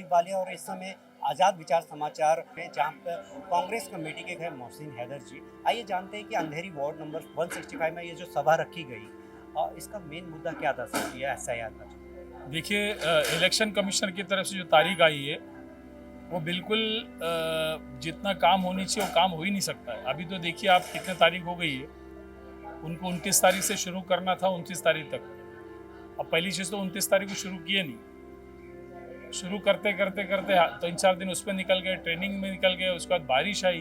प्रदीप वालिया और इस समय आज़ाद विचार समाचार में, जहां पर कांग्रेस कमेटी के खैर मोहसिन हैदर जी। आइए जानते हैं कि अंधेरी वार्ड नंबर 165 में ये जो सभा रखी गई और इसका मेन मुद्दा क्या था सर, ये एसआईआर का। देखिए, इलेक्शन कमीशन की तरफ से जो तारीख आई है वो बिल्कुल जितना काम होनी चाहिए वो काम हो ही नहीं सकता है। अभी तो देखिए आप कितने तारीख हो गई है, उनको 29 तारीख से शुरू करना था, 29 तारीख तक। अब पहली चीज़ तो 29 तारीख को शुरू किए नहीं, शुरू करते करते करते 3-4 दिन उस पर निकल गए, ट्रेनिंग में निकल गए, उसके बाद बारिश आई,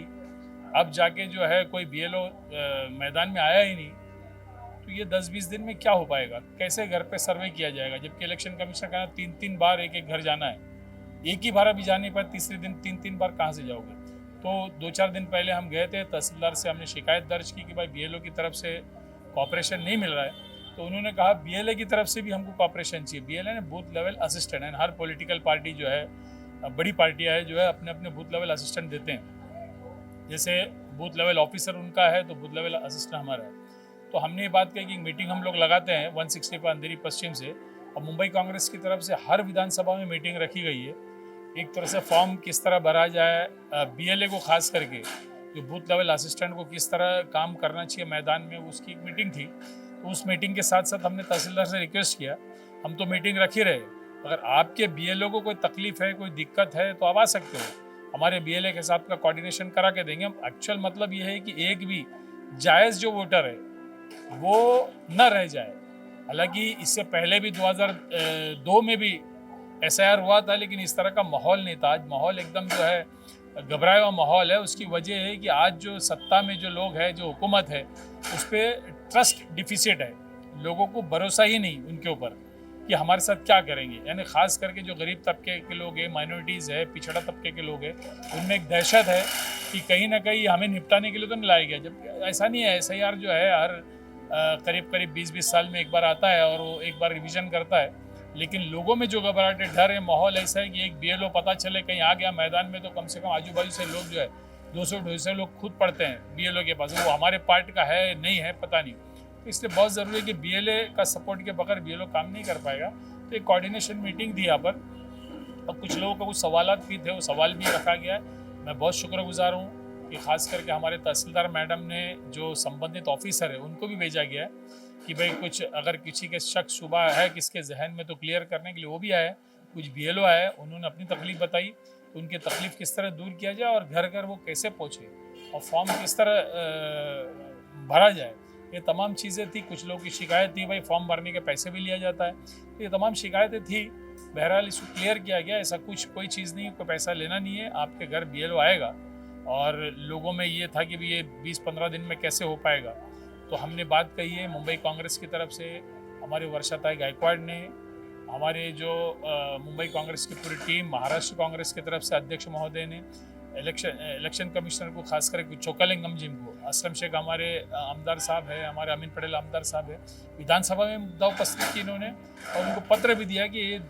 अब जाके जो है कोई बीएलओ मैदान में आया ही नहीं। तो ये 10-20 दिन में क्या हो पाएगा, कैसे घर पे सर्वे किया जाएगा, जबकि इलेक्शन कमीशन का 3-3 बार एक एक घर जाना है। एक ही बार अभी जाने पर तीसरे दिन 3-3 बार कहाँ से जाओगे। तो 2-4 दिन पहले हम गए थे, तहसीलदार से हमने शिकायत दर्ज की कि भाई बीएलओ की तरफ से कॉपरेशन नहीं मिल रहा है। तो उन्होंने कहा बीएलए की तरफ से भी हमको कॉपरेशन चाहिए। बीएलए ने बूथ लेवल असिस्टेंट है, हर पॉलिटिकल पार्टी जो है, बड़ी पार्टियाँ है जो है, अपने अपने बूथ लेवल असिस्टेंट देते हैं। जैसे बूथ लेवल ऑफिसर उनका है तो बूथ लेवल असिस्टेंट हमारा है। तो हमने ये बात कही कि मीटिंग हम लोग लगाते हैं 160 पर अंधेरी पश्चिम से, और मुंबई कांग्रेस की तरफ से हर विधानसभा में मीटिंग रखी गई है। एक तरह से फॉर्म किस तरह भरा जाए, बीएलए को खास करके जो बूथ लेवल असिस्टेंट को किस तरह काम करना चाहिए मैदान में, उसकी एक मीटिंग थी। तो उस मीटिंग के साथ साथ हमने तहसीलदार से रिक्वेस्ट किया, हम तो मीटिंग रख ही रहे, अगर आपके बीएलओ को कोई तकलीफ है, कोई दिक्कत है तो आप आ सकते हो, हमारे बीएलए के साथ का कोऑर्डिनेशन करा के देंगे हम। एक्चुअल मतलब ये है कि एक भी जायज़ जो वोटर है वो न रह जाए। हालांकि इससे पहले भी 2002 में भी एसआईआर हुआ था, लेकिन इस तरह का माहौल नहीं था। आज माहौल एकदम जो है घबराया हुआ माहौल है। उसकी वजह है कि आज जो सत्ता में जो लोग हैं, जो हुकूमत है, उस पर ट्रस्ट डिफिसिट है। लोगों को भरोसा ही नहीं उनके ऊपर कि हमारे साथ क्या करेंगे। यानी खास करके जो गरीब तबके के लोग हैं, माइनॉरिटीज़ है, पिछड़ा तबके के लोग हैं, उनमें एक दहशत है कि कहीं ना कहीं हमें निपटाने के लिए तो नहीं लाया गया। जब ऐसा नहीं है, एसआईआर जो है हर करीब करीब 20-20 साल में एक बार आता है और वो एक बार रिवीजन करता है। लेकिन लोगों में जो घबराहट है, डर है, माहौल ऐसा है कि एक बीएलओ पता चले कहीं आ गया मैदान में तो कम से कम आजू बाजू से लोग जो है 200-250 लोग खुद पढ़ते हैं बीएलओ के पास, वो हमारे पार्ट का है नहीं है पता नहीं। तो इसलिए बहुत ज़रूरी है कि बीएलए का सपोर्ट के बगैर बीएलओ काम नहीं कर पाएगा। तो एक कोऑर्डिनेशन मीटिंग थी यहाँ पर, और कुछ लोगों को कुछ सवालात भी थे, वो सवाल भी रखा गया है। मैं बहुत शुक्रगुजार हूँ कि खास करके हमारे तहसीलदार मैडम ने, जो संबंधित ऑफिसर है, उनको भी भेजा गया है कि भाई कुछ अगर किसी के शक शुबा है किसके जहन में तो क्लियर करने के लिए वो भी आए। कुछ बीएलओ आए, उन्होंने अपनी तकलीफ बताई, तो उनकी तकलीफ किस तरह दूर किया जाए और घर घर वो कैसे पहुँचे और फॉर्म किस तरह भरा जाए, ये तमाम चीज़ें थी। कुछ लोगों की शिकायत थी भाई फॉर्म भरने के पैसे भी लिया जाता है, तो ये तमाम शिकायतें थी। बहरहाल इसको क्लियर किया गया, ऐसा कुछ कोई चीज़ नहीं है, कोई पैसा लेना नहीं है, आपके घर बीएलओ आएगा। और लोगों में ये था कि भी ये 20-15 दिन में कैसे हो पाएगा। तो हमने बात कही है मुंबई कांग्रेस की तरफ से, हमारे वर्षाताई गायकवाड़ ने, हमारे जो मुंबई कांग्रेस की पूरी टीम, महाराष्ट्र कांग्रेस की तरफ से अध्यक्ष महोदय ने, इलेक्शन कमिश्नर को खास करके चोकालिंगम जी को, असलम शेख हमारे आमदार साहब है, हमारे अमीन पटेल आमदार साहब है, विधानसभा में मुद्दा उपस्थित की इन्होंने, और उनको पत्र भी दिया कि ये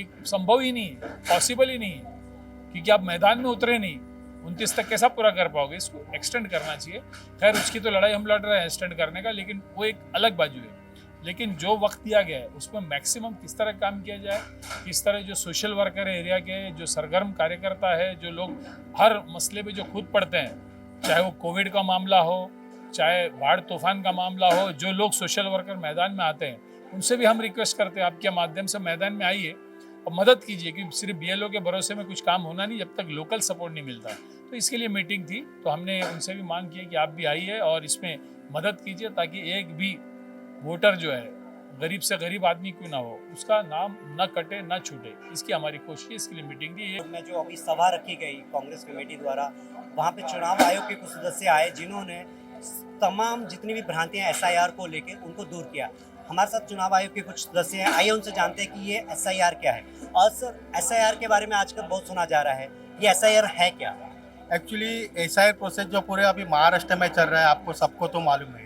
एक संभव ही नहीं है, पॉसिबल ही नहीं है, क्योंकि आप मैदान में उतरे नहीं, 29 तक कैसा पूरा कर पाओगे, इसको एक्सटेंड करना चाहिए। खैर उसकी तो लड़ाई हम लड़ रहे हैं एक्सटेंड करने का, लेकिन वो एक अलग बाजू है। लेकिन जो वक्त दिया गया है उसमें मैक्सिमम किस तरह काम किया जाए, किस तरह जो सोशल वर्कर है एरिया के, जो सरगर्म कार्यकर्ता है, जो लोग हर मसले पे जो खुद पढ़ते हैं, चाहे वो कोविड का मामला हो, चाहे बाढ़ तूफान का मामला हो, जो लोग सोशल वर्कर मैदान में आते हैं, उनसे भी हम रिक्वेस्ट करते हैं आपके माध्यम से मैदान में आइए और मदद कीजिए, क्योंकि सिर्फ बीएलओ के भरोसे में कुछ काम होना नहीं जब तक लोकल सपोर्ट नहीं मिलता। तो इसके लिए मीटिंग थी, तो हमने उनसे भी मांग की कि आप भी आइए और इसमें मदद कीजिए, ताकि एक भी वोटर जो है, गरीब से गरीब आदमी क्यों ना हो, उसका नाम न कटे न छूटे, इसकी हमारी कोशिश है। इसके लिए मीटिंग थी। में जो अभी सभा रखी गई कांग्रेस कमेटी द्वारा, वहाँ पे चुनाव आयोग के कुछ सदस्य आए जिन्होंने तमाम जितनी भी भ्रांतियां एसआईआर को लेकर उनको दूर किया। हमारे साथ चुनाव आयोग के कुछ सदस्य हैं, आइए उनसे जानते हैं कि ये एसआईआर क्या है। और सर, एसआईआर के बारे में आजकल बहुत सुना जा रहा है, ये एसआईआर है क्या? एक्चुअली एसआईआर प्रोसेस जो पूरे अभी महाराष्ट्र में चल रहा है, आपको सबको तो मालूम है।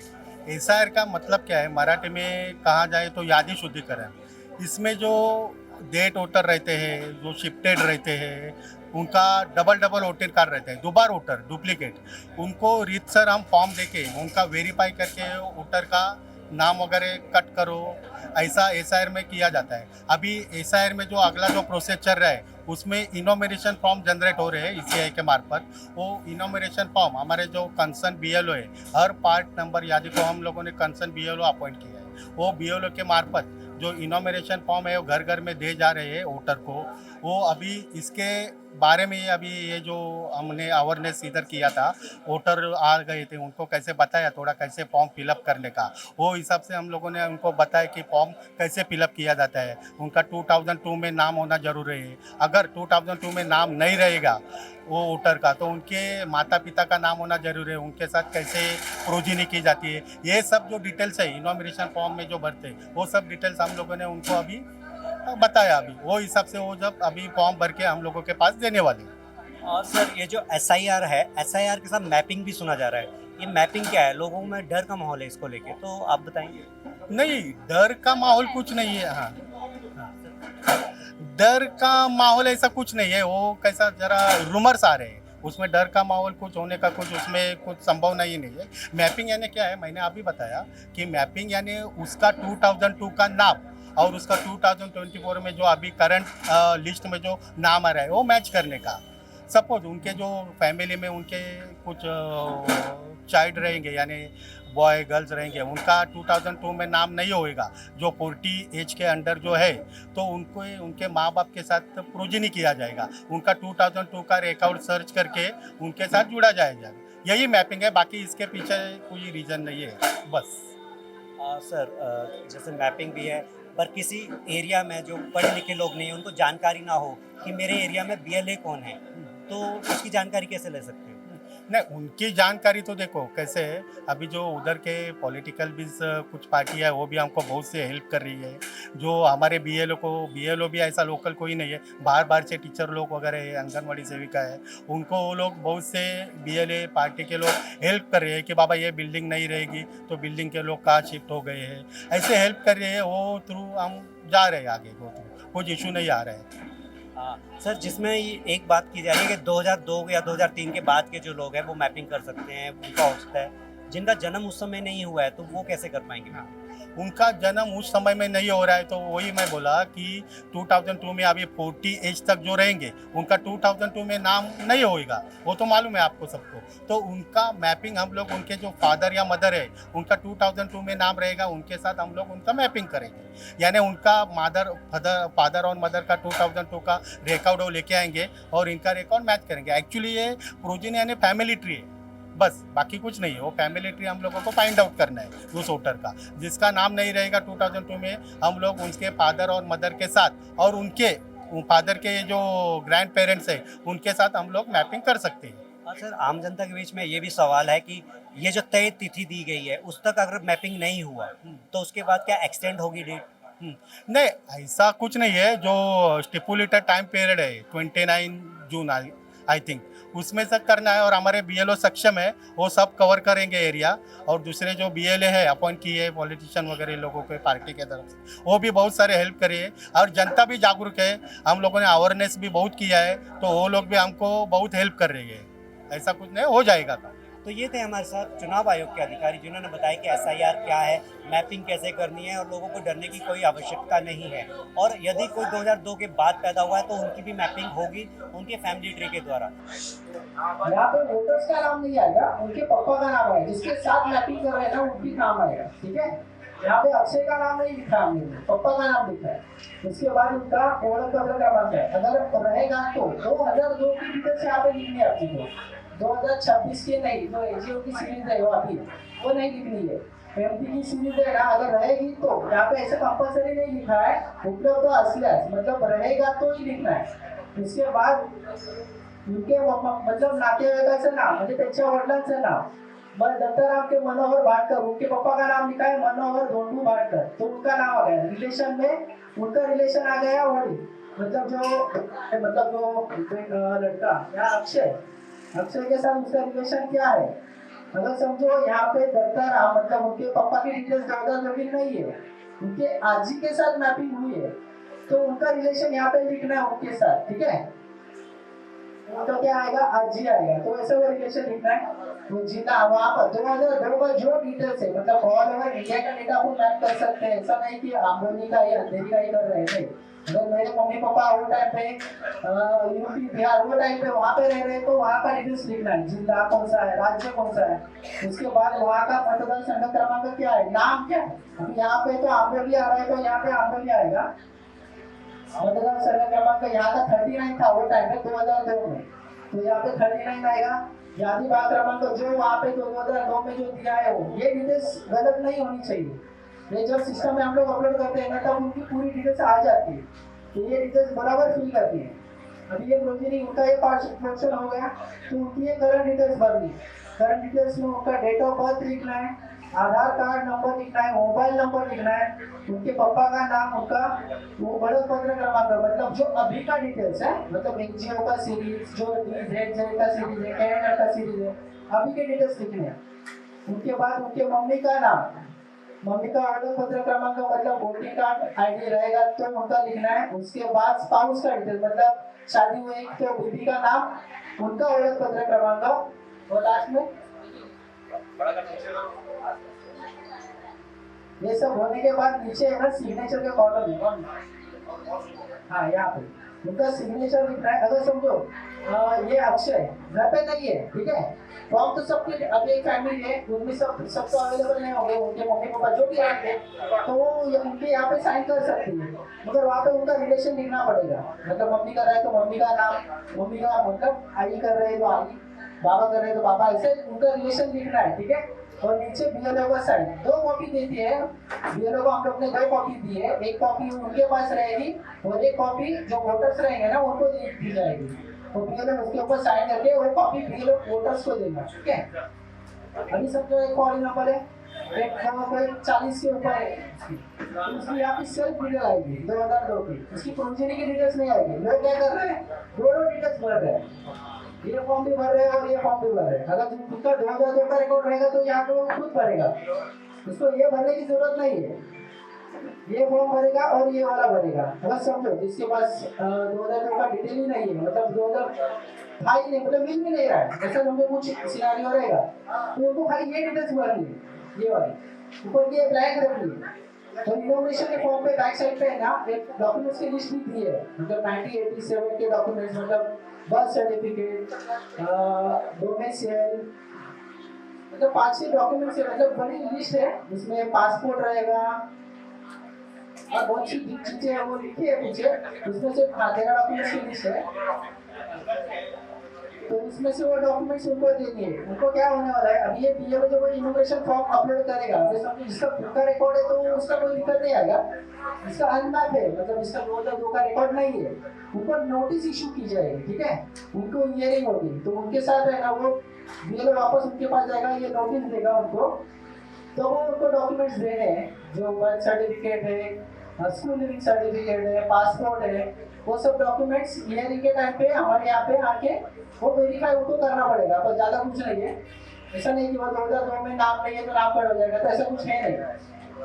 एसआईआर का मतलब क्या है, मराठी में कहा जाए तो यादी शुद्धिकरण। इसमें जो डेट वोटर रहते हैं, जो शिफ्टेड रहते हैं, उनका डबल वोटर कार्ड रहता है, दोबार वोटर डुप्लीकेट, उनको रीतसर हम फॉर्म देके उनका वेरीफाई करके वोटर का नाम वगैरह कट करो, ऐसा एसआईआर में किया जाता है। अभी एसआईआर में जो अगला जो प्रोसेस चल रहा है उसमें इनोमिनेशन फॉर्म जनरेट हो रहे हैं ईसीआई के मार्फत। वो इनोमिनेशन फॉर्म हमारे जो कंसर्न बीएलओ है, हर पार्ट नंबर यादी को हम लोगों ने कंसर्न बीएलओ अपॉइंट किया है। वो बीएलओ के मार्फत जो इनोमिनेशन फॉर्म है वो घर घर में दे जा रहे हैं वोटर को। वो अभी इसके बारे में अभी ये जो हमने अवेयरनेस इधर किया था, वोटर आ गए थे, उनको कैसे बताया थोड़ा कैसे फॉर्म फिलअप करने का, वो हिसाब से हम लोगों ने उनको बताया कि फॉर्म कैसे फिलअप किया जाता है। उनका 2002 में नाम होना जरूरी है। अगर 2002 में नाम नहीं रहेगा वो वोटर का, तो उनके माता पिता का नाम होना जरूरी है। उनके साथ कैसे प्रोजिनी की जाती है, ये सब जो डिटेल्स है इनोमिनेशन फॉर्म में जो भरते हैं, वो सब डिटेल्स हम लोगों ने उनको अभी बताया। अभी वो हिसाब से वो जब अभी फॉर्म भर के हम लोगों के पास देने वाले हैं। और सर ये जो एसआईआर है, एसआईआर के साथ मैपिंग भी सुना जा रहा है, ये मैपिंग क्या है? लोगों में डर का माहौल है इसको लेके, तो आप बताएंगे। नहीं, डर का माहौल कुछ नहीं है। हाँ, डर का माहौल ऐसा कुछ नहीं है। वो कैसा जरा रूमर्स आ रहे हैं, उसमें डर का माहौल कुछ होने का कुछ उसमें कुछ संभव नहीं है। मैपिंग यानी क्या है, मैंने अभी बताया कि मैपिंग यानी उसका 2002 का नाम और उसका 2024 में जो अभी करंट लिस्ट में जो नाम आ रहा है वो मैच करने का। सपोज उनके जो फैमिली में उनके कुछ चाइल्ड रहेंगे यानी बॉय गर्ल्स रहेंगे, उनका 2002 में नाम नहीं होएगा, जो 40 एज के अंडर जो है, तो उनको उनके माँ बाप के साथ प्रोजिनी किया जाएगा। उनका 2002 का रिकॉर्ड सर्च करके उनके साथ जुड़ा जाएगा। यही मैपिंग है, बाकी इसके पीछे कोई रीज़न नहीं है बस। सर जैसे मैपिंग भी है, पर किसी एरिया में जो पढ़े लिखे लोग नहीं हैं, उनको जानकारी ना हो कि मेरे एरिया में बीएलए कौन है, तो उसकी जानकारी कैसे ले सकते हो? नहीं, उनकी जानकारी तो देखो कैसे है। अभी जो उधर के पॉलिटिकल भी कुछ पार्टी है वो भी हमको बहुत से हेल्प कर रही है। जो हमारे बीएलओ भी ऐसा लोकल कोई नहीं है, बाहर बाहर से टीचर लोग वगैरह है, आंगनवाड़ी सेविका है, उनको वो लोग बहुत से बीएलए पार्टी के लोग हेल्प कर रहे हैं कि बाबा ये बिल्डिंग नहीं रहेगी तो बिल्डिंग के लोग कहाँ शिफ्ट हो गए हैं, ऐसे हेल्प कर रहे हैं। वो थ्रू हम जा रहे हैं आगे, कोई इशू नहीं आ रहा है। सर जिसमें ये एक बात की जा रही है कि 2002 या 2003 के बाद के जो लोग हैं वो मैपिंग कर सकते हैं, उनका हो सकता है। जिनका जन्म उस समय नहीं हुआ है तो वो कैसे कर पाएंगे? उनका जन्म उस समय में नहीं हो रहा है, तो वही मैं बोला कि 2002 में अभी 40 एज तक जो रहेंगे उनका 2002 में नाम नहीं होएगा, वो तो मालूम है आपको सबको। तो उनका मैपिंग हम लोग उनके जो फादर या मदर है उनका 2002 में नाम रहेगा, उनके साथ हम लोग उनका मैपिंग करेंगे। यानी उनका फादर और मदर का 2002 का रिकॉर्ड वो लेके आएंगे और इनका रिकॉर्ड मैच करेंगे। एक्चुअली ये प्रोजिनी यानी फैमिली ट्री है, बस बाकी कुछ नहीं है। वो फैमिली ट्री हम लोगों को फाइंड आउट करना है उस वोटर का जिसका नाम नहीं रहेगा 2002 में। हम लोग उनके फादर और मदर के साथ और उनके फादर के जो ग्रैंड पेरेंट्स हैं उनके साथ हम लोग मैपिंग कर सकते हैं। और सर आम जनता के बीच में ये भी सवाल है कि ये जो तय तिथि दी गई है उस तक अगर मैपिंग नहीं हुआ तो उसके बाद क्या एक्सटेंड होगी डेट? नहीं, ऐसा कुछ नहीं है। जो स्टिपुलेटेड टाइम पीरियड है 29 जून आई थिंक, उसमें से करना है और हमारे बीएलओ सक्षम है, वो सब कवर करेंगे एरिया। और दूसरे जो बीएलए है अपॉइंट किए पॉलिटिशियन वगैरह लोगों के पार्टी के तरफ से, वो भी बहुत सारे हेल्प करिए। और जनता भी जागरूक है, हम लोगों ने अवेयरनेस भी बहुत किया है, तो वो लोग भी हमको बहुत हेल्प कर रही है। ऐसा कुछ नहीं, हो जाएगा काम। तो ये थे हमारे साथ चुनाव आयोग के अधिकारी जिन्होंने बताया कि एसआईआर क्या है, मैपिंग कैसे करनी है और लोगों को डरने की कोई आवश्यकता नहीं है। और यदि कोई 2002 के बाद पैदा हुआ है तो उनकी भी मैपिंग होगी उनके फैमिली ट्री के द्वारा। यहाँ पे वोटर्स का नाम नहीं आएगा, उनके पापा का नाम आएगा, जिसके साथ मैपिंग कर रहे हैं ना उनकी नाम आएगा। ठीक है, यहाँ पे अक्षय का नाम नहीं लिखा हमने, पापा का नाम लिखा है। उसके बाद उनका ओळख पत्र क्रमांक है, अगर रहेगा तो 2002 की डिटेल्स यहाँ पे लिखनी है आपकी को, 2026 के नहीं। जो एजीओ की सीरीज है वो अभी वो नहीं लिखनी है, एमपी की सीरीज है ना, अगर रहेगी तो यहाँ पे ऐसे कंपल्सरी नहीं लिखा है, उपलब्ध तो असल्यास मतलब रहेगा तो ही लिखना है। उसके बाद उनके मतलब नातेवाईकाचं नाव म्हणजे त्यांच्या वडिलांचं नाव, मग दत्ताराम के मनोहर भाटकर, उनके पापा का नाम लिखा है मनोहर धोंडू भाटकर, तो उनका नाम आ गया। रिलेशन में उनका रिलेशन आ गया वही, मतलब जो लड़का यहाँ अक्षय के साथ उसका रिलेशन क्या है। अगर समझो यहाँ पे दत्ताराम मतलब उनके पापा की डिटेल्स ज्यादा जमीन नहीं है, उनके आजी के साथ मैपिंग हुई है, तो उनका रिलेशन यहाँ पे लिखना है उनके साथ। ठीक है, तो क्या आएगा, आजी आएगा, तो ऐसा वो रिलेशन लिखना है। तो जितना वहाँ पर 2002 का जो डिटेल्स है मतलब ऑल ओवर इंडिया का डेटा को मैप कर सकते हैं। ऐसा नहीं कि आमदनी का या अंधेरी का ही कर रहे थे। अगर मेरे मम्मी पापा वो टाइम पे यूपी बिहार वो टाइम पे वहाँ पे रह रहे हैं तो वहाँ का डिटेल्स लिखना है, जिला कौन सा है, राज्य कौन सा है, उसके बाद वहाँ का मतदान संघ क्रमांक क्या है, नाम क्या है। अभी यहाँ पे तो आंबोली आ रहा है तो यहाँ पे आंबोली आएगा। मतदान संघ क्रमांक यहाँ का 39 था वो टाइम पे 2002 में, तो यहाँ पे 39 आएगा। जाति भाग क्रमांक जो वहाँ पे 2002 में जो दिया है वो ये डिटेल्स गलत नहीं होनी चाहिए। ये जब सिस्टम में हम लोग अपलोड करते हैं ना तब उनकी पूरी डिटेल्स आ जाती है, तो ये डिटेल्स बराबर फिल करती है। अभी ये प्रोजेक्ट उनका ये पोर्शन हो गया तो उनकी ये करंट डिटेल्स भरनी। करंट डिटेल्स में उनका डेट ऑफ बर्थ लिखना है, आधार कार्ड नंबर लिखना है, मोबाइल नंबर लिखना है, उनके पापा का नाम, उनका वो बढ़त पत्र क्रमांक मतलब जो अभी का डिटेल्स है, मतलब एनजीओ का सीरीज, जो DZZ का सीरीज है, कैनेडा का सीरीज है, अभी के डिटेल्स लिखने हैं। उनके बाद उनके मम्मी का नाम, मम्मी का ऑर्डर पत्र क्रमांक मतलब वोटिंग कार्ड आईडी रहेगा तो उनका लिखना है। उसके बाद स्पाउस का डिटेल मतलब शादी हुई तो बीबी का नाम, उनका ऑर्डर पत्र क्रमांक, और लास्ट में ये सब होने के बाद नीचे है ना सिग्नेचर का कॉलम, हाँ यहाँ पे उनका सिग्नेचर लिखना है। अगर समझो ये अक्षय घर पे नहीं है, ठीक है, फॉर्म तो सबके अभी एक फैमिली है उनमें सब तो अवेलेबल नहीं होंगे, उनके मम्मी पापा जो भी आएंगे तो उनके यहाँ पे साइन कर सकती है, मगर वहाँ पे उनका रिलेशन लिखना पड़ेगा। मतलब मम्मी कर रहा है तो मम्मी का नाम, मम्मी का मतलब आई कर रहे हैं तो आई, बाबा कर रहे हैं तो बाबा, ऐसे उनका रिलेशन लिखना है, ठीक है। और नीचे BLO का साइन 2 कॉपी देती है, BLO को हम लोग ने 2 कॉपी दी है, एक कॉपी उनके पास रहेगी और एक कॉपी जो वोटर्स रहेंगे ना उनको दी जाएगी। तो BLO उसके ऊपर साइन करके वो कॉपी BLO वोटर्स को देगा, ठीक है। अभी समझो एक कॉल नंबर है, एक नंबर 40 के ऊपर है, तो उसकी यहाँ पे सेल्फ डिटेल आएगी 2002 की, उसकी प्रोजेनी की डिटेल्स नहीं आएगी। लोग क्या कर रहे हैं, दोनों डिटेल्स भर रहे हैं, ये फॉर्म भी भर रहे हैं और ये फॉर्म भी भर रहे हैं। अगर उनका 2002 का रिकॉर्ड रहेगा तो यहाँ पे वो खुद भरेगा, उसको ये भरने की जरूरत नहीं है, ये फॉर्म भरेगा और ये वाला भरेगा। अगर समझो जिसके पास 2002 का डिटेल ही नहीं है, मतलब 2000 था ही नहीं, मतलब मिल भी नहीं रहा है, ऐसा समझो कुछ सिनेरियो रहेगा तो उनको खाली ये डिटेल्स भरनी है, ये वाली ऊपर ये ब्लैंक रखनी है। तो इनोवेशन के फॉर्म पे बैक साइड पे है ना एक डॉक्यूमेंट्स की लिस्ट भी दी है, मतलब 1987 के डॉक्यूमेंट्स, मतलब बर्थ सर्टिफिकेट, डोमिसाइल, मतलब 5-6 डॉक्यूमेंट्स है, मतलब बड़ी लिस्ट है। उसमें पासपोर्ट रहेगा और बहुत सी चीजें हैं वो लिखी है पीछे, उसमें से 13 डॉक्यूमेंट्स की लिस्ट है। तो इसमें से वो डॉक्यूमेंट्स उनको देनी है। उनको क्या होने वाला है, अभी ये BLO जो इनोवेशन फॉर्म अपलोड करेगा, जैसे जिसका खुद का रिकॉर्ड है तो उसका कोई दिक्कत नहीं आएगा, जिसका अनमैप है मतलब जिसका 2002 का रिकॉर्ड नहीं है उनको नोटिस इशू की जाएगी, ठीक है, उनको हियरिंग होगी तो उनके साथ रहेगा वो BLO वापस उनके पास जाएगा, ये नोटिस देगा उनको, तो वो उनको डॉक्यूमेंट्स देने हैं जो बर्थ सर्टिफिकेट है, स्कूल लिविंग सर्टिफिकेट है, पासपोर्ट है, वो सब डॉक्यूमेंट्स हियरिंग के टाइम पे हमारे यहाँ पे आके वो वेरीफाई उनको करना पड़ेगा। तो ज़्यादा कुछ नहीं है, ऐसा नहीं कि वो 2002 में नाम नहीं है तो नाम कट हो जाएगा, तो ऐसा कुछ है नहीं।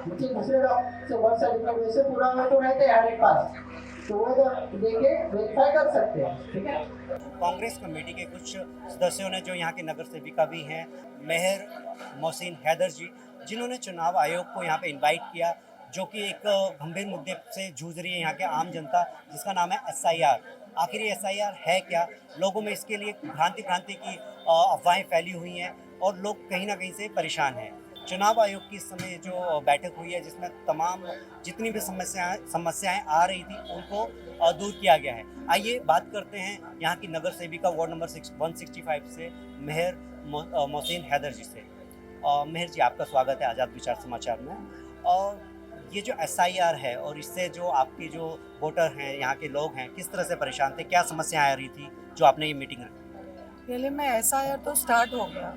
मुझे दूसरे डॉक्यूमेंट से बर्थ सर्टिफिकेट वैसे पूरा हुआ तो रहते हैं हर एक पास, तो वो तो देके वेरीफाई कर सकते हैं, ठीक है। कांग्रेस कमेटी के कुछ सदस्यों ने जो यहाँ के नगर सेविका भी हैं मेहर मोहसिन हैदर जी, जिन्होंने चुनाव आयोग को यहाँ पे इनवाइट किया, जो कि एक गंभीर मुद्दे से जूझ रही है यहाँ के आम जनता, जिसका नाम है SIR। आखिर ये SIR है क्या, लोगों में इसके लिए भ्रांति की अफवाहें फैली हुई हैं और लोग कहीं ना कहीं से परेशान हैं। चुनाव आयोग की इस समय जो बैठक हुई है जिसमें तमाम जितनी भी समस्याएं आ रही थी उनको दूर किया गया है। आइए बात करते हैं यहाँ की नगर सेविका वार्ड नंबर 165 से मेहर मोहसिन हैदर जी से। मेहर जी, आपका स्वागत है आज़ाद विचार समाचार में। और ये जो SIR है और इससे जो आपके जो वोटर हैं, यहाँ के लोग हैं, किस तरह से परेशान थे, क्या समस्याएं आ रही थी जो आपने ये मीटिंग रखी? दिल्ली में SIR तो स्टार्ट हो गया,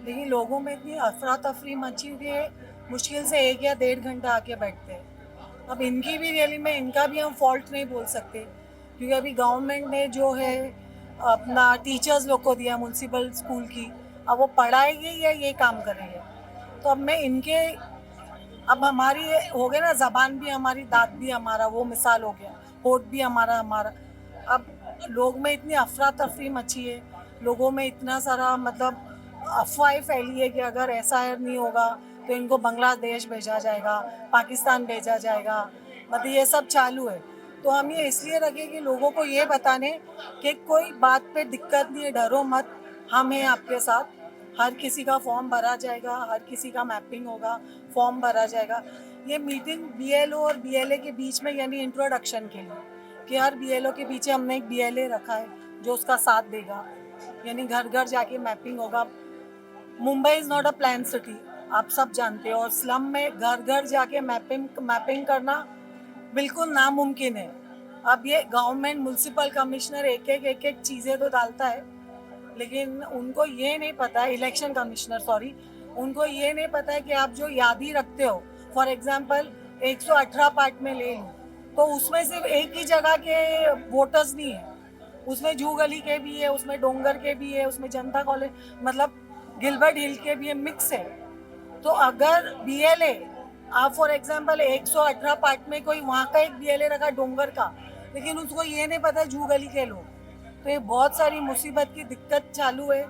लेकिन लोगों में इतनी अफरा तफरी मची हुई है, मुश्किल से 1 या 1.5 घंटा आके बैठते हैं। अब इनकी भी रैली में इनका भी हम फॉल्ट नहीं बोल सकते, क्योंकि अभी गवर्नमेंट ने जो है अपना टीचर्स लोग को दिया म्यूनसिपल स्कूल की, अब वो पढ़ाएंगे या ये काम करेंगे। तो अब मैं इनके, अब हमारी हो गया ना, ज़बान भी हमारी, दांत भी हमारा, वो मिसाल हो गया, होठ भी हमारा। अब लोग में इतनी अफरा तफरी मची है, लोगों में इतना सारा मतलब अफवाहें फैली है कि अगर एसआईआर नहीं होगा तो इनको बांग्लादेश भेजा जाएगा, पाकिस्तान भेजा जाएगा, मतलब ये सब चालू है। तो हम ये इसलिए रखें कि लोगों को ये बताने कि कोई बात पे दिक्कत नहीं है, डरो मत, हम हैं आपके साथ। हर किसी का फॉर्म भरा जाएगा, हर किसी का मैपिंग होगा, फॉर्म भरा जाएगा। ये मीटिंग बीएलओ और बीएलए के बीच में यानी इंट्रोडक्शन के लिए, कि हर बीएलओ के पीछे हमने एक बीएलए रखा है जो उसका साथ देगा, यानी घर घर जाके मैपिंग होगा। Mumbai is not a plan city, आप सब जानते हो, और स्लम में घर घर जाके मैपिंग करना बिल्कुल नामुमकिन है। अब ये गवर्नमेंट म्युनिसिपल कमिश्नर एक चीज़ें तो डालता है, लेकिन उनको ये नहीं पता, इलेक्शन कमिश्नर सॉरी, उनको ये नहीं पता है कि आप जो यादी रखते हो, फॉर एग्जांपल 118 पार्ट में ले लूँ तो उसमें सिर्फ एक ही जगह के वोटर्स नहीं है, उसमें जू गली के भी है, उसमें डोंगर के भी है, उसमें जनता कॉलेज मतलब गिलबर्ट हिल के भी है, मिक्स है। तो अगर बीएलए आप फॉर एग्जांपल 118 पार्ट में कोई वहाँ का एक बीएलए रखा डोंगर का, लेकिन उसको ये नहीं पता जू गली के लोग, तो ये बहुत सारी मुसीबत की दिक्कत चालू है।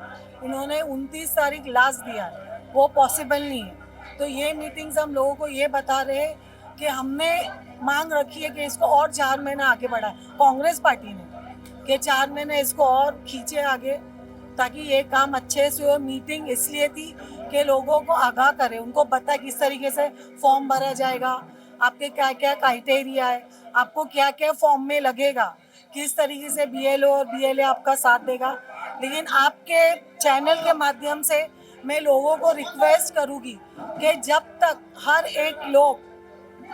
इन्होंने 29 तारीख लास्ट दिया है, वो पॉसिबल नहीं है। तो ये मीटिंग्स हम लोगों को ये बता रहे हैं कि हमने मांग रखी है कि इसको और 4 महीना आगे बढ़ाए, कांग्रेस पार्टी ने, कि 4 महीने इसको और खींचे आगे ताकि ये काम अच्छे से हो। मीटिंग इसलिए थी कि लोगों को आगाह करे, उनको पता किस तरीके से फॉर्म भरा जाएगा, आपके क्या क्या क्राइटेरिया है, आपको क्या क्या फॉर्म में लगेगा, किस तरीके से बीएलओ और बीएलए आपका साथ देगा। लेकिन आपके चैनल के माध्यम से मैं लोगों को रिक्वेस्ट करूँगी कि जब तक हर एक लोग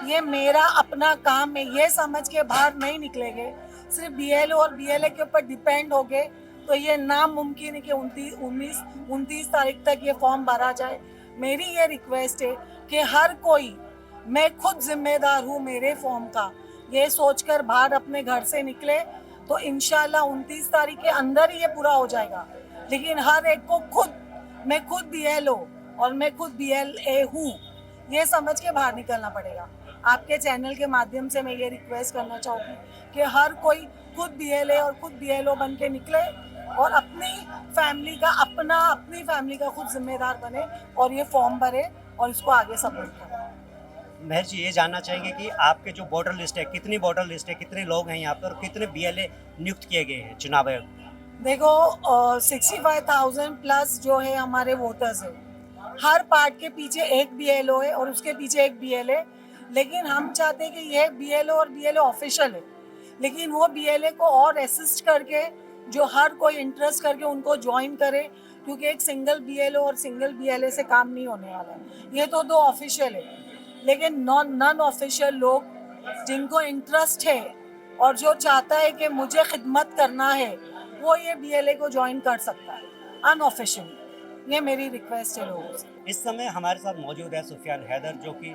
ये मेरा अपना काम है ये समझ के बाहर नहीं निकलेंगे, सिर्फ बीएलओ और बीएलए के ऊपर डिपेंड हो गए, तो ये नामुमकिन है कि 29 तारीख तक ये फॉर्म भरा जाए। मेरी ये रिक्वेस्ट है कि हर कोई, मैं खुद जिम्मेदार हूँ मेरे फॉर्म का, ये सोचकर बाहर अपने घर से निकले तो इंशाल्लाह 29 तारीख के अंदर ही ये पूरा हो जाएगा। लेकिन हर एक को खुद, मैं खुद बीएलओ और मैं खुद बीएलए हूँ, ये समझ के बाहर निकलना पड़ेगा। आपके चैनल के माध्यम से मैं ये रिक्वेस्ट करना चाहूँगी कि हर कोई खुद बीएलए और खुद बीएलओ बन के निकले और अपनी फैमिली का खुद जिम्मेदार बने और ये फॉर्म भरे और इसको आगे सबमिट करें। महर जी, ये जानना चाहेंगे कि आपके जो वोटर लिस्ट है, कितनी वोटर लिस्ट है, कितने लोग हैं यहाँ पर और कितने बीएलए नियुक्त किए गए हैं चुनाव आयोग? देखो 65,000 प्लस जो है हमारे वोटर्स है, हर पार्ट के पीछे एक बीएलओ है और उसके पीछे एक बीएलए, लेकिन हम चाहते हैं कि ये बीएलओ और बीएलए ऑफिशियल है, लेकिन वो बीएलए को और असिस्ट करके जो हर कोई इंटरेस्ट करके उनको ज्वाइन करे, क्योंकि एक सिंगल बीएलओ और सिंगल बीएलए से काम नहीं होने वाला है। ये तो 2 ऑफिशियल है, लेकिन नॉन ऑफिशियल लोग जिनको इंटरेस्ट है और जो चाहता है कि मुझे खिदमत करना है वो ये बीएलए को ज्वाइन कर सकता है अनऑफिशियल। ये मेरी रिक्वेस्ट है लोगों से। इस समय हमारे साथ मौजूद है सुफियान हैदर, जो कि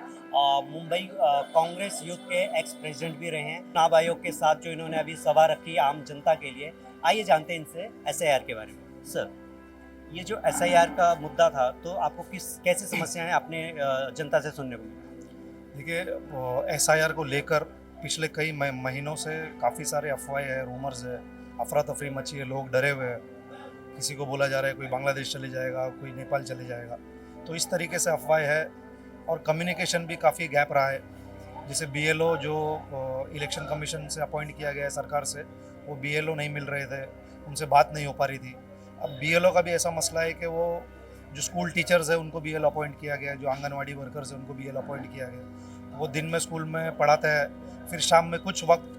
मुंबई कांग्रेस यूथ के एक्स प्रेसिडेंट भी रहे हैं। चुनाव आयोग के साथ जो इन्होंने अभी सभा रखी आम जनता के लिए, आइए जानते हैं इनसे एसआईआर के बारे में। सर, ये जो एसआईआर का मुद्दा था, तो आपको कैसी समस्याएं अपने जनता से सुनने को मिली? देखिए, एसआईआर को लेकर पिछले कई महीनों से काफ़ी सारे अफवाहें हैं, रूमर्स है, अफरा तफरी मची है, लोग डरे हुए हैं। किसी को बोला जा रहा है कोई बांग्लादेश चले जाएगा, कोई नेपाल चले जाएगा, तो इस तरीके से अफवाहें है। और कम्युनिकेशन भी काफ़ी गैप रहा है। जैसे बीएलओ जो इलेक्शन कमीशन से अपॉइंट किया गया है सरकार से, वो बीएलओ नहीं मिल रहे थे, उनसे बात नहीं हो पा रही थी। अब बीएलओ का भी ऐसा मसला है कि वो जो स्कूल टीचर्स है उनको बीएलओ अपॉइंट किया गया है, जो आंगनवाड़ी वर्कर्स है उनको बीएलओ अपॉइंट किया गया। वो दिन में स्कूल में पढ़ाते हैं, फिर शाम में कुछ वक्त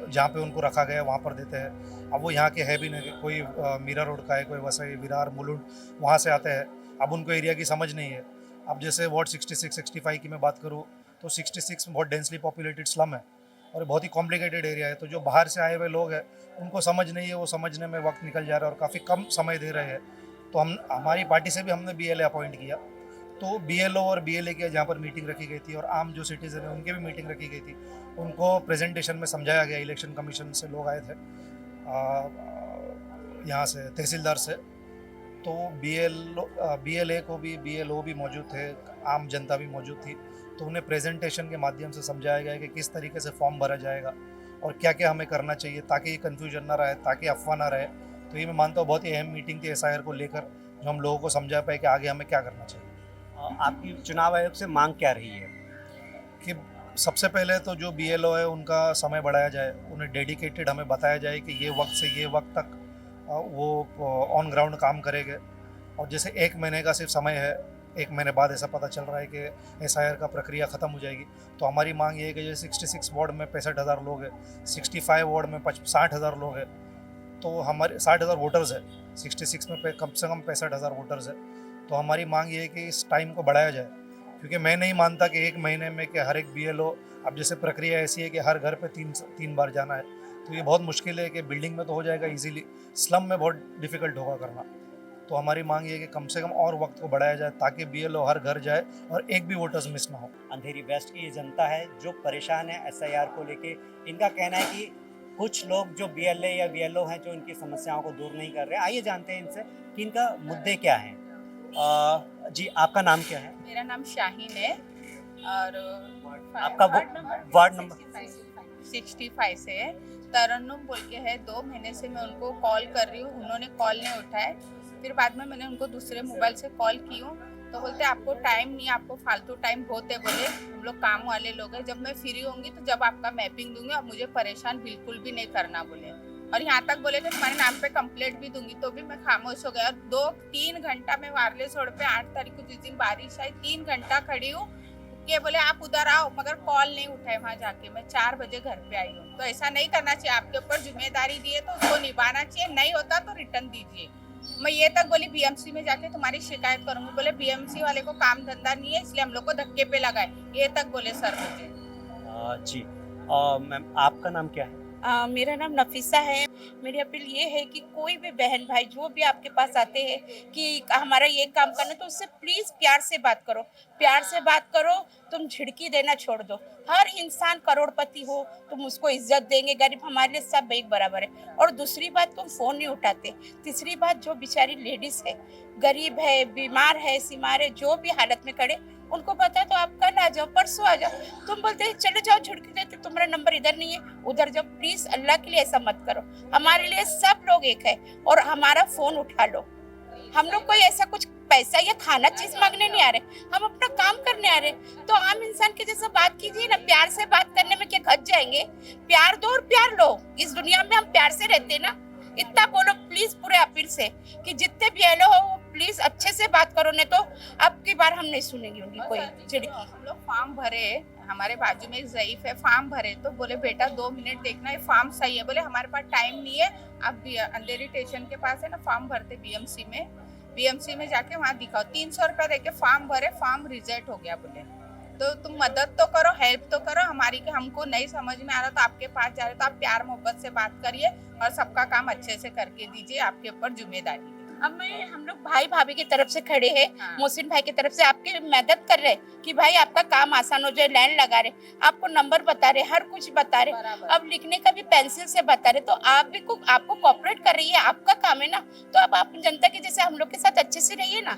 जहाँ पे उनको रखा गया है वहाँ पर देते हैं। अब वो यहाँ के है भी नहीं, कोई मीरा रोड का है, कोई वसई, विरार, मुलुंड, वहाँ से आते हैं। अब उनको एरिया की समझ नहीं है। अब जैसे वार्ड 66, 65 की मैं बात करूँ तो 66 बहुत डेंसली पॉपुलेटेड स्लम है और बहुत ही कॉम्प्लिकेटेड एरिया है। तो जो बाहर से आए हुए लोग हैं उनको समझ नहीं है, वो समझने में वक्त निकल जा रहा है और काफ़ी कम समय दे रहे हैं। तो हमारी पार्टी से भी हमने बीएलए अपॉइंट किया, तो बीएलओ और बीएलए की जहाँ पर मीटिंग रखी गई थी और आम जो सिटीजन है उनकी भी मीटिंग रखी गई थी, उनको प्रेजेंटेशन में समझाया गया। इलेक्शन कमीशन से लोग आए थे, यहाँ से तहसीलदार से, तो बीएलए को भी, बीएलओ भी मौजूद थे, आम जनता भी मौजूद थी। तो उन्हें प्रेजेंटेशन के माध्यम से समझाया गया कि किस तरीके से फॉर्म भरा जाएगा और क्या क्या हमें करना चाहिए ताकि कन्फ्यूजन ना रहे, ताकि अफवाह ना रहे। तो ये मैं मानता हूँ बहुत ही अहम मीटिंग थी एसआईआर को लेकर, जो हम लोगों को समझा पाए कि आगे हमें क्या करना चाहिए। आपकी चुनाव आयोग से मांग क्या रही है? कि सबसे पहले तो जो BLO है उनका समय बढ़ाया जाए, उन्हें डेडिकेटेड हमें बताया जाए कि ये वक्त से ये वक्त तक वो ऑन ग्राउंड काम करेंगे। और जैसे 1 महीने का सिर्फ समय है, 1 महीने बाद ऐसा पता चल रहा है कि SIR का प्रक्रिया ख़त्म हो जाएगी, तो हमारी मांग ये है कि जैसे 66 वार्ड में 65,000 लोग हैं, 65 वार्ड में 60,000 लोग हैं, तो हमारे 60,000 वोटर्स है, 66 में कम से कम 65,000 वोटर्स है। तो हमारी मांग ये है कि इस टाइम को बढ़ाया जाए, क्योंकि मैं नहीं मानता कि 1 महीने में कि हर एक BLO, अब जैसे प्रक्रिया ऐसी है कि हर घर पे 3 बार जाना है, तो ये बहुत मुश्किल है कि बिल्डिंग में तो हो जाएगा इजीली, स्लम में बहुत डिफ़िकल्ट होगा करना। तो हमारी मांग ये है कि कम से कम और वक्त को बढ़ाया जाए ताकि BLO हर घर जाए और एक भी वोटर्स मिस ना हो। अंधेरी वेस्ट की ये जनता है जो परेशान है SIR को लेके। इनका कहना है कि कुछ लोग जो BLA या BLO हैं जो इनकी समस्याओं को दूर नहीं कर रहे। आइए जानते हैं इनसे कि इनका मुद्दे क्या हैं। जी, आपका नाम क्या है? मेरा नाम शाहीन है और आपका वार्ड नंबर 65 से है। तरन्नुम बोल के है। 2 महीने से मैं उनको कॉल कर रही हूँ, उन्होंने कॉल नहीं उठाए। फिर बाद में मैंने उनको दूसरे मोबाइल से कॉल की हूँ तो बोलते आपको टाइम नहीं, आपको फालतू टाइम बहुत है, बोले हम लोग काम वाले लोग हैं, जब मैं फ्री होंगी तो जब आपका मैपिंग दूंगी और मुझे परेशान बिल्कुल भी नहीं करना बोले। और यहाँ तक बोले कि तुम्हारे नाम पे कंप्लेंट भी दूंगी, तो भी मैं खामोश हो गया। और 2-3 घंटा मैं वायरलेस रोड पे 8 तारीख को जिस दिन बारिश आई 3 घंटा खड़ी हूँ कि बोले आप उधर आओ, मगर कॉल नहीं उठाए। वहाँ जाके मैं 4 बजे घर पे आई हूँ। तो ऐसा नहीं करना चाहिए, आपके ऊपर जिम्मेदारी दी है तो उसको निभाना चाहिए, नहीं होता तो रिटर्न दीजिए। मैं ये तक बोली BMC में जाके तुम्हारी शिकायत करूंगी, बोले BMC वाले को काम धंधा नहीं है इसलिए हम लोग को धक्के पे लगाए, ये तक बोले सर मुझे। जी, मैम आपका नाम क्या है? मेरा नाम नफीसा है। मेरी अपील ये है कि कोई भी बहन भाई जो भी आपके पास आते हैं कि हमारा ये काम करना, तो उससे प्लीज़ प्यार से बात करो, प्यार से बात करो। तुम झिड़की देना छोड़ दो। हर इंसान करोड़पति हो, तुम उसको इज्जत देंगे। गरीब हमारे लिए सब एक बराबर है। और दूसरी बात, तुम फ़ोन नहीं उठाते। तीसरी बात, जो बेचारी लेडीज़ है, गरीब है, बीमार है, सीमार है, जो भी हालत में खड़े, उनको पता है तो आप कल आ जाओ, परसों आ जाओ। तुम बोलते हैं चले जाओ, झुड़की देते, तुम्हारा नंबर इधर नहीं है उधर जाओ। प्लीज अल्लाह के लिए ऐसा मत करो। हमारे लिए सब लोग एक है और हमारा फोन उठा लो। हम लोग कोई ऐसा कुछ पैसा या खाना चीज मांगने नहीं आ रहे, हम अपना काम करने आ रहे। तो आम इंसान के जैसा बात कीजिए ना, प्यार से बात करने में क्या खच जाएंगे। प्यार दो और प्यार लो। इस दुनिया में हम प्यार से रहते हैं ना, इतना बोलो प्लीज पूरे अपील से कि जितने भी एलो हो वो प्लीज अच्छे से बात करो, नहीं तो अब की बार हम नहीं सुनेंगे उनकी कोई चिड़की। हम लोग फॉर्म भरे, हमारे बाजू में एक ज़ईफ है, फॉर्म भरे तो बोले बेटा 2 मिनट देखना, ये फॉर्म सही है। बोले हमारे पास टाइम नहीं है, आप अंधेरी स्टेशन के पास है ना फॉर्म भरते BMC में जाके वहाँ दिखाओ। 300 रुपया देके फॉर्म भरे, फॉर्म रिजेक्ट हो गया। बोले तो तुम मदद तो करो, हेल्प तो करो हमारी, कि हमको नहीं समझ में आ रहा तो आपके पास जा रहे तो आप प्यार मोहब्बत से बात करिए और सबका काम अच्छे से करके दीजिए, आपके ऊपर जिम्मेदारी है। अब हम लोग भाई भाभी की तरफ से खड़े हैं, हाँ। मोहसिन भाई की तरफ से आपकी मदद कर रहे हैं कि भाई आपका काम आसान हो जाए। लाइन लगा रहे, आपको नंबर बता रहे, हर कुछ बता रहे। बराबर। अब लिखने का भी पेंसिल से बता रहे, तो आप भी आपको कोऑपरेट कर रही है, आपका काम है ना। तो अब आप जनता के जैसे हम लोग के साथ अच्छे से रहिए ना।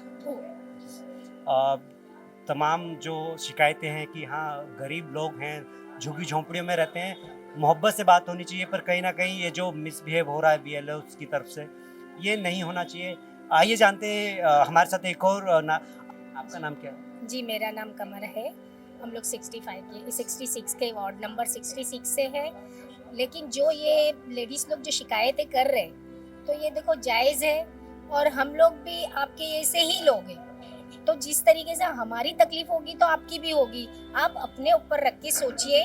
तमाम जो शिकायतें हैं कि हाँ गरीब लोग हैं, झुग्गी झोंपड़ियों में रहते हैं, मोहब्बत से बात होनी चाहिए, पर कहीं ना कहीं ये जो मिसबिहेव हो रहा है BLO की तरफ से, ये नहीं होना चाहिए। आइए जानते हैं हमारे साथ एक और आपका नाम क्या है? जी, मेरा नाम कमर है। हम लोग 66 के वार्ड नंबर 66 से है। लेकिन जो ये लेडीज़ लोग जो शिकायतें कर रहे हैं, तो ये देखो जायज़ है और हम लोग भी आपके ऐसे ही लोग हैं। तो जिस तरीके से हमारी तकलीफ होगी तो आपकी भी होगी। आप अपने ऊपर रख के सोचिए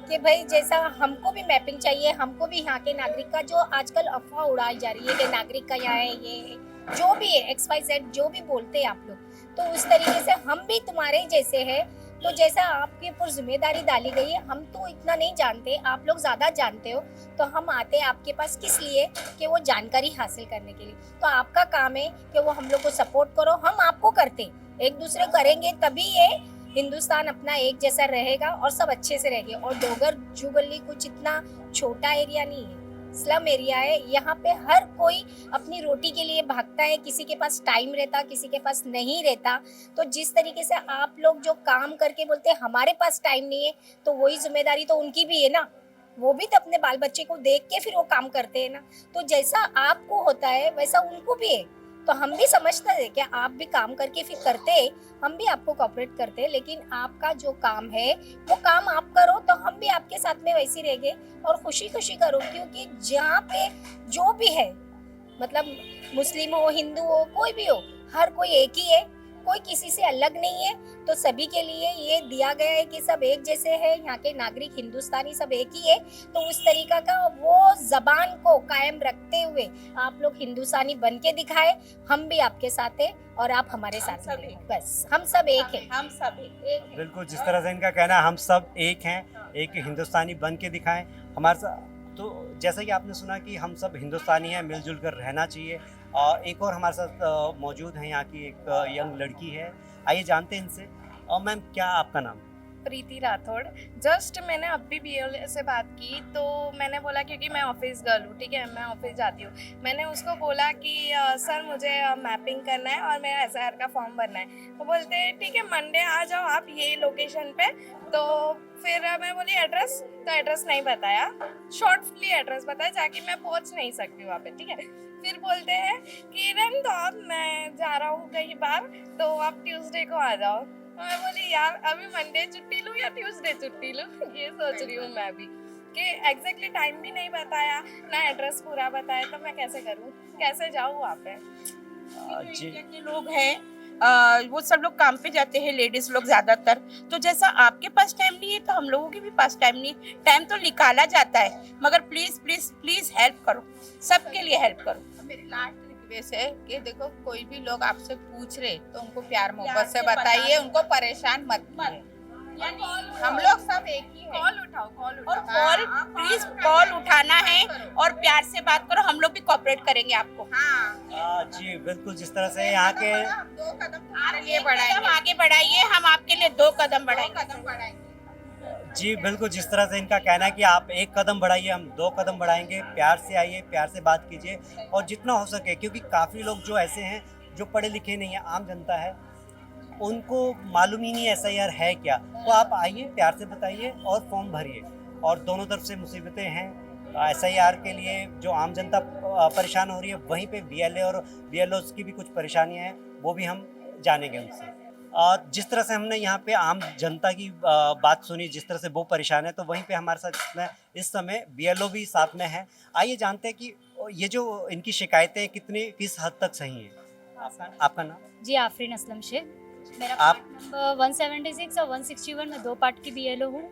कि भाई जैसा हमको भी मैपिंग चाहिए, हमको भी यहाँ के नागरिक का, जो आजकल अफवाह उड़ाई जा रही है कि नागरिक का यहाँ है, ये है, जो भी है XYZ जो भी बोलते हैं आप लोग, तो उस तरीके से हम भी तुम्हारे जैसे हैं। तो जैसा आपके ऊपर जिम्मेदारी डाली गई है, हम तो इतना नहीं जानते, आप लोग ज़्यादा जानते हो। तो हम आते हैं आपके पास किस लिए, कि वो जानकारी हासिल करने के लिए। तो आपका काम है कि वो हम लोग को सपोर्ट करो, हम आपको करते, एक दूसरे करेंगे तभी ये हिंदुस्तान अपना एक जैसा रहेगा और सब अच्छे से रहेंगे। और डोगर जुगली कुछ इतना छोटा एरिया नहीं है, स्लम एरिया है। यहाँ पे हर कोई अपनी रोटी के लिए भागता है, किसी के पास टाइम रहता, किसी के पास नहीं रहता। तो जिस तरीके से आप लोग जो काम करके बोलते हैं हमारे पास टाइम नहीं है, तो वही जिम्मेदारी तो उनकी भी है ना, वो भी तो अपने बाल बच्चे को देख के फिर वो काम करते हैं ना। तो जैसा आपको होता है वैसा उनको भी है तो हम भी समझते थे कि आप भी काम करके फिर करते, हम भी आपको कोऑपरेट करते, लेकिन आपका जो काम है वो काम आप करो तो हम भी आपके साथ में वैसे ही रहेंगे और खुशी खुशी करो, क्योंकि जहाँ पे जो भी है, मतलब मुस्लिम हो, हिंदू हो, कोई भी हो, हर कोई एक ही है, कोई किसी से अलग नहीं है। तो सभी के लिए ये दिया गया है कि सब एक जैसे हैं, यहाँ के नागरिक हिंदुस्तानी सब एक ही है। तो उस तरीका का वो जबान को कायम रखते हुए आप लोग हिंदुस्तानी बन के दिखाए, हम भी आपके साथ हैं और आप हमारे साथ हैं, बस हम सब एक हैं। हम सब एक हैं। बिल्कुल, जिस तरह से इनका कहना है हम सब एक हैं, एक हिंदुस्तानी बन के दिखाएं हमारे साथ। तो जैसा कि आपने सुना कि हम सब हिंदुस्तानी हैं, मिलजुल कर रहना चाहिए। और एक और हमारे साथ मौजूद है, यहाँ की एक यंग लड़की है, आइए जानते हैं इनसे। और मैम, क्या आपका नाम? प्रीति राठौड़। जस्ट मैंने अभी BLO से बात की, तो मैंने बोला क्योंकि मैं ऑफिस गर्ल हूँ, ठीक है, मैं ऑफिस जाती हूँ, मैंने उसको बोला कि सर मुझे मैपिंग करना है और मेरा SIR का फॉर्म भरना है। तो बोलते हैं ठीक है मंडे आ जाओ आप ये लोकेशन पे। तो फिर मैं बोली एड्रेस, तो एड्रेस नहीं बताया, शॉर्टली एड्रेस बताया, जाके मैं पहुँच नहीं सकती वहाँ पे, ठीक है। फिर बोलते हैं कि रहने दो आप, मैं जा रहा हूँ कहीं बाहर, तो आप ट्यूसडे को आ जाओ। मैं बोली यार अभी मंडे छुट्टी लूँ या ट्यूसडे छुट्टी लूँ, ये सोच रही हूँ मैं भी, कि एग्जैक्टली टाइम भी नहीं बताया ना एड्रेस पूरा बताया, तो मैं कैसे करूँ, कैसे जाऊँ वहाँ पे। जी, इंडिया के लोग हैं, वो सब लोग काम पे जाते हैं, लेडीज लोग ज्यादातर। तो जैसा आपके पास टाइम नहीं है तो हम लोगों के भी पास टाइम नहीं है। टाइम तो निकाला जाता है, मगर प्लीज प्लीज प्लीज हेल्प करो, सबके लिए हेल्प करो। मेरी लास्ट रिक्वेस्ट है कि देखो कोई भी लोग आपसे पूछ रहे तो उनको प्यार मोहब्बत प्यार से से बताइए, बताइए, उनको परेशान मत कीजिए। हम लोग सब एक ही है। कॉल उठाओ, कॉल और उठाओ। कॉल प्लीज कॉल उठाना है और प्यार से बात करो, हम लोग भी कोऑपरेट करेंगे आपको। हाँ, जी बिल्कुल, जिस तरह से यहाँ के हम 2 कदम तुम्हारे लिए एक बढ़ाएंगे, कदम आगे बढ़ाइए, हम आपके लिए 2 कदम 2 बढ़ाएंगे। कदम बढ़ाएंगे। जी बिल्कुल, जिस तरह से इनका कहना है कि आप 1 कदम बढ़ाइए, हम 2 कदम बढ़ाएंगे। प्यार से आइए, प्यार से बात कीजिए और जितना हो सके, क्योंकि काफ़ी लोग जो ऐसे हैं जो पढ़े लिखे नहीं हैं, आम जनता है, उनको मालूम ही नहीं SIR है क्या। तो आप आइए, प्यार से बताइए और फॉर्म भरिए। और दोनों तरफ से मुसीबतें हैं, SIR के लिए जो आम जनता परेशान हो रही है, वहीं पे BLA और BLOs की भी कुछ परेशानियां हैं, वो भी हम जानेंगे उनसे। और जिस तरह से हमने यहाँ पे आम जनता की बात सुनी, जिस तरह से वो परेशान है, तो वहीं पे हमारे साथ इस समय BLO भी साथ में है। आइए जानते हैं कि ये जो इनकी शिकायतें किस हद तक सही हैं। आपका नाम? जी आफरीन असलम शेख। मेरा आप- पार्ट नंबर 176 और 161 में 2 पार्ट की BLO हूँ।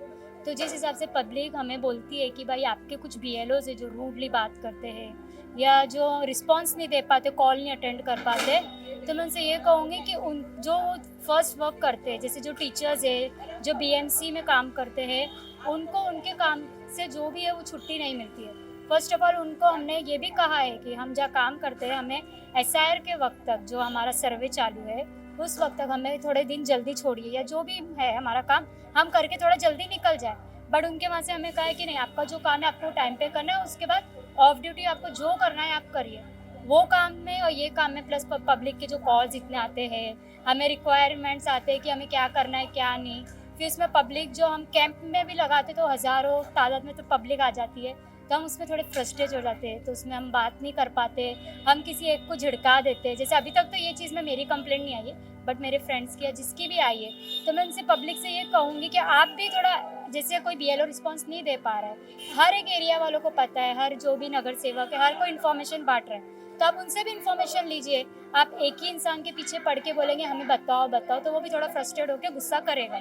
तो जिस हिसाब से पब्लिक हमें बोलती है कि भाई आपके कुछ BLOs है जो रूडली बात करते हैं या जो रिस्पांस नहीं दे पाते, कॉल नहीं अटेंड कर पाते, तो मैं उनसे ये कहूँगी कि उन जो फर्स्ट वर्क करते हैं, जैसे जो टीचर्स है, जो BMC में काम करते हैं, उनको उनके काम से जो भी है वो छुट्टी नहीं मिलती है। फर्स्ट ऑफ ऑल उनको हमने ये भी कहा है कि हम जहाँ काम करते हैं, हमें SIR के वक्त तक जो हमारा सर्वे चालू है उस वक्त तक हमें थोड़े दिन जल्दी छोड़िए, या जो भी है हमारा काम हम करके थोड़ा जल्दी निकल जाए। बट उनके वहाँ से हमें कहा है कि नहीं, आपका जो काम है आपको टाइम पे करना है, उसके बाद ऑफ ड्यूटी आपको जो करना है आप करिए। वो काम में और ये काम में, प्लस पब्लिक के जो कॉल्स इतने आते हैं, हमें रिक्वायरमेंट्स आते हैं कि हमें क्या करना है क्या नहीं, फिर उसमें पब्लिक जो हम कैंप में भी लगाते तो हज़ारों तादाद में तो पब्लिक आ जाती है, तो हम उसमें थोड़े फ्रस्ट्रेट हो जाते हैं, तो उसमें हम बात नहीं कर पाते, हम किसी एक को झिड़का देते हैं। जैसे अभी तक तो ये चीज़ में मेरी कंप्लेंट नहीं आई है, बट मेरे फ्रेंड्स की या जिसकी भी आई है, तो मैं उनसे पब्लिक से ये कहूँगी कि आप भी थोड़ा, जैसे कोई BLO रिस्पांस नहीं दे पा रहा है, हर एक एरिया वालों को पता है, हर जो भी नगर सेवक है, हर कोई इन्फॉर्मेशन बांट रहा है, तो आप उनसे भी इन्फॉर्मेशन लीजिए। आप एक ही इंसान के पीछे पढ़ के बोलेंगे हमें बताओ बताओ, तो वो भी थोड़ा फ्रस्ट्रेट होकर गुस्सा करेगा।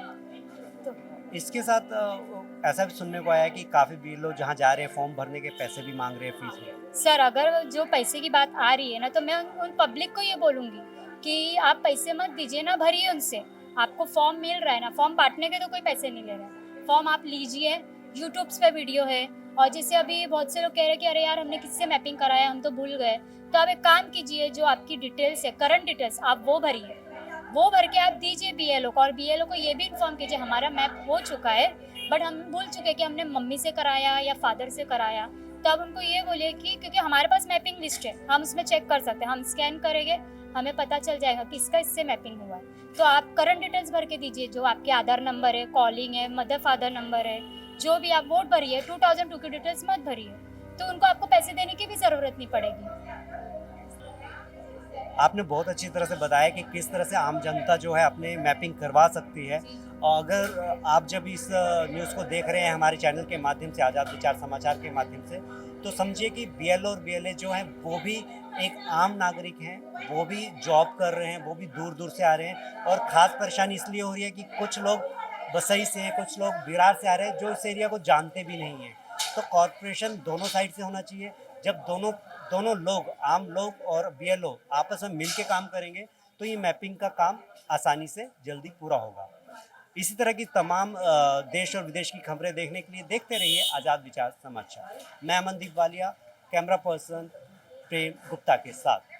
तो इसके साथ ऐसा भी सुनने को आया है कि काफ़ी BLO जहाँ जा रहे हैं फॉर्म भरने के पैसे भी मांग रहे हैं फीस में। सर, अगर जो पैसे की बात आ रही है ना, तो मैं उन पब्लिक को ये बोलूँगी कि आप पैसे मत दीजिए ना, भरिए उनसे। आपको फॉर्म मिल रहा है ना, फॉर्म बांटने के तो कोई पैसे नहीं ले रहा है, फॉर्म आप लीजिए। यूट्यूब्स पे वीडियो है, और जैसे अभी बहुत से लोग कह रहे हैं कि अरे यार हमने किससे मैपिंग कराया, हम तो भूल गए, तो आप एक काम कीजिए, जो आपकी डिटेल्स है, करंट डिटेल्स, आप वो भरिए, वो भर के आप दीजिए BLO को। और BLO को ये भी इन्फॉर्म कीजिए हमारा मैप हो चुका है, बट हम भूल चुके कि हमने मम्मी से कराया या फादर से कराया, तो अब उनको ये बोलिए कि क्योंकि हमारे पास मैपिंग लिस्ट है, हम उसमें चेक कर सकते हैं, हम स्कैन करेंगे, हमें पता चल जाएगा कि इसका इससे मैपिंग हुआ है। तो आप करंट डिटेल्स भर के दीजिए, जो आपके आधार नंबर है, कॉलिंग है, मदर फादर नंबर है, जो भी आप वोट भरिए। 2002 की डिटेल्स मत भरिए, तो उनको आपको पैसे देने की भी ज़रूरत नहीं पड़ेगी। आपने बहुत अच्छी तरह से बताया कि किस तरह से आम जनता जो है अपने मैपिंग करवा सकती है। और अगर आप जब इस न्यूज़ को देख रहे हैं हमारे चैनल के माध्यम से, आज़ाद विचार समाचार के माध्यम से, तो समझिए कि बीएलओ और बीएलए जो हैं वो भी एक आम नागरिक हैं, वो भी जॉब कर रहे हैं, वो भी दूर दूर से आ रहे हैं। और ख़ास परेशानी इसलिए हो रही है कि कुछ लोग बसई से हैं, कुछ लोग विरार से आ रहे हैं जो इस एरिया को जानते भी नहीं हैं। तो कॉर्पोरेशन दोनों साइड से होना चाहिए। जब दोनों लोग, आम लोग और बीएलओ आपस में मिल के काम करेंगे तो ये मैपिंग का काम आसानी से जल्दी पूरा होगा। इसी तरह की तमाम देश और विदेश की खबरें देखने के लिए देखते रहिए आज़ाद विचार समाचार। मैं अमनदीप वालिया, कैमरा पर्सन प्रेम गुप्ता के साथ।